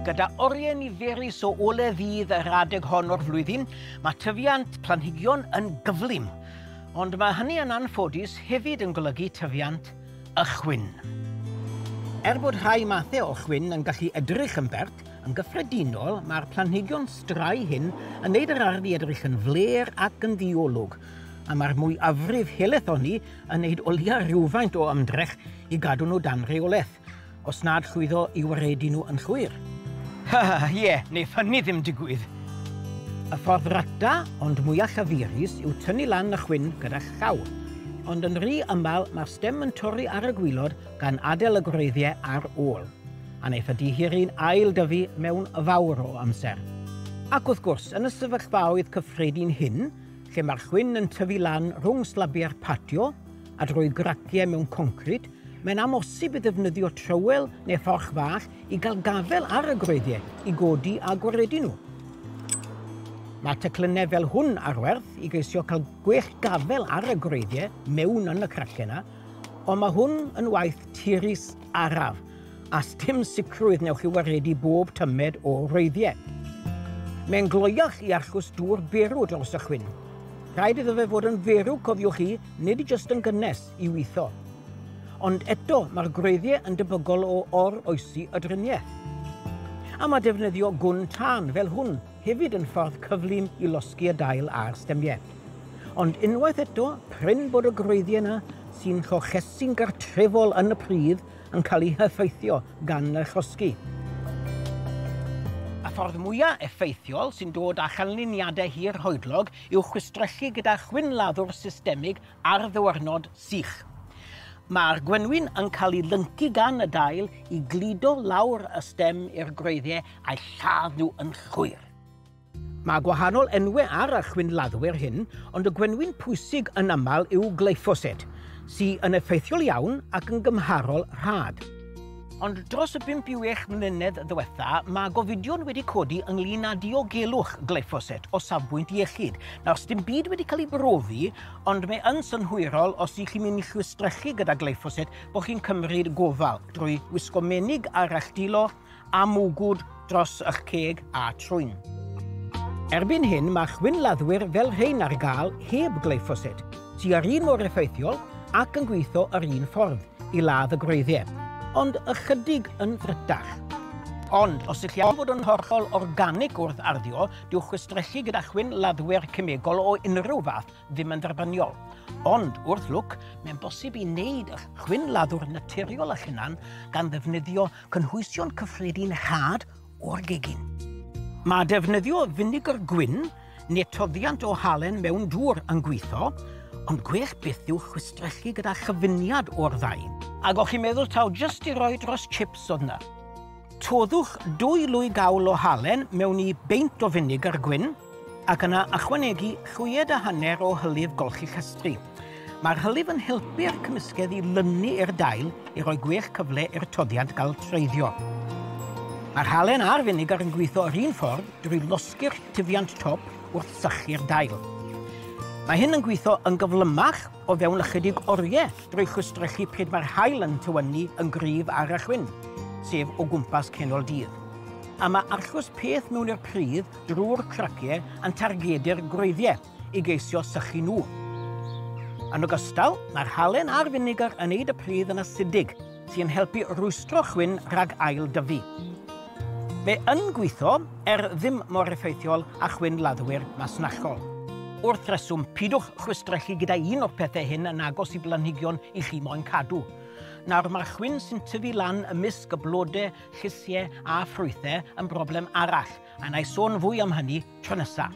gyda oriau niferus o ole ddydd yr adeg hon o'r flwyddyn, mae tyfiant planhigion yn gyflym, ond mae hynny yn anffodus hefyd yn golygu tyfiant y chwyn. Bod rhai mathau o chwyn yn gallu edrych yn bert, yn gyffredinol mae'r planhigion strae hyn yn neud yr ardd i edrych yn fler ac yn ddiolwg, a mae'r mwy afrif heleth honni yn neud o leia rhywfaint o ymdrech i gadw nhw dan reolaeth, os nad llwyddo i waredu nhw yn llwyr. Ie, neu hynny ddim digwydd. Y ffordd rata, ond mwyaf llafurus, yw tynnu lan y chwyn gyda llaw, ond yn rhy ymal mae'r stem yn torri ar y gwylod gan adael y gwreiddiau ar ôl, a neith y dihirin ail dyfu mewn fawr o amser. Ac wrth gwrs, yn y sefyllfaoedd cyffredin hyn, lle mae'r chwyn yn tyfu lan rhwng slabiau'r patio a drwy graciau mewn concrit, mae'n amosib i ddefnyddio trywel neu fforch fach i gael gafel ar y gwreiddiau i godi a gwaredu nhw. Mae teclynnau fel hwn ar werth i geisio cael gwech gafel ar y gwreiddiau mewn yn y cracau yna, ond mae hwn yn waith tirus araf, a sdim sicrwydd newch chi waredu bob tymed o wreiddiau. Mae'n gloiach i archws dŵr berw dros y chwyn. Rhaid iddo fe fod yn ferw, cofiwch chi, nid i jyst yn gynnes i weithio. Ond eto, mae'r gwreiddiau yn debygol o or-oesi y driniaeth. A mae defnyddio gwn tân fel hwn hefyd yn ffordd cyflym i losgu y dail a'r stemiau. Ond unwaith eto, prin bod y gwreiddiau yna sy'n llochesu'n gartrefol yn y pridd yn cael ei heffeithio gan y chosgi. Y ffordd mwyaf effeithiol sy'n dod â chanlyniadau hir hoedlog yw chwistrellu gyda chwynladdwr systemig ar ddywyrnod sych. Mae'r gwenwyn yn cael ei lyncu gan y dail i glido lawr y stem i'r gwreiddiau a'i lladd nhw yn llwyr. Mae gwahanol enwau ar y chwynladdwyr hyn, ond y gwenwyn pwysig yn aml yw glyphosate, sy'n effeithiol iawn ac yn gymharol rhad. Ond dros y 5 i 6 mlynedd ddiwetha, mae gofidion wedi codi ynglyn â diogelwch glyphosate o safbwynt iechyd. Nawr, dim byd wedi cael ei brofi, ond mae yn synhwyrol os ych chi'n mynd i chwistrellu gyda glyphosate bod chi'n cymryd gofal drwy wisgo menig ar eich dilo a mwgwd dros eich ceg a trwyn. Erbyn hyn, mae chwynladdwyr fel rhain ar gael heb glyphosate, sy'n ar un mor effeithiol ac yn gweithio ar un ffordd i ladd y gwreiddiau, ond ychydig yn ddrytach. Ond, os ych chi am fod yn hollol organic wrth arddio, diw chwistrellu gyda chwynladdwyr cemegol o unrhyw fath ddim yn dderbyniol. Ond, wrth lwc, mae'n bosib i wneud eich chwynladdwr naturiol eich hunan gan ddefnyddio cynhwysion cyffredin had o'r gegin. Mae defnyddio finegr gwyn neu toddiant o halen mewn dŵr yn gweithio, ond gwech beth yw chwistrellu gyda chyfuniad o'r ddau. Ac o'ch chi'n meddwl taw jyst i roi dros chips oedd yna. Toddwch 2 lwy gawl o halen mewn i beint o finegr gwyn, ac yna ychwanegu llwyed a hanner o hylif golchi chystri. Mae'r hylif yn helpu'r cymysgedd i lynu i'r dail i roi gwech cyfle i'r toddiant gael treiddio. Mae'r halen a'r finegr yn gweithio yr un ffordd drwy losgu'r tifiant top wrth sychu'r dail. Mae hyn yn gweithio yn gyflymach o fewn ychydig oriau drwy chwistrellu pryd mae'r haul yn tywynnu yn gryf ar y chwyn, sef o gwmpas cenol dydd. A mae archws peth mewn i'r pridd drwy'r craciau yn targedu'r gwreiddiau i geisio sychu nhw. Yn ogystal, mae'r halen a'r finegr yn neud y pridd yn acidig sy'n helpu rwystro chwyn rhag ail dyfu. Fe yn gweithio ddim mor effeithiol â chwynladdwyr masnachol. Wrth reswm, pidwch chwistrellu gyda un o'r pethau hyn yn agos i blanhigion i chi moyn cadw. Nawr, mae'r chwyn sy'n tyfu lan ymysg y blodau, llysiau a ffrwythau yn broblem arall, a na i sôn fwy am hynny tro nesaf.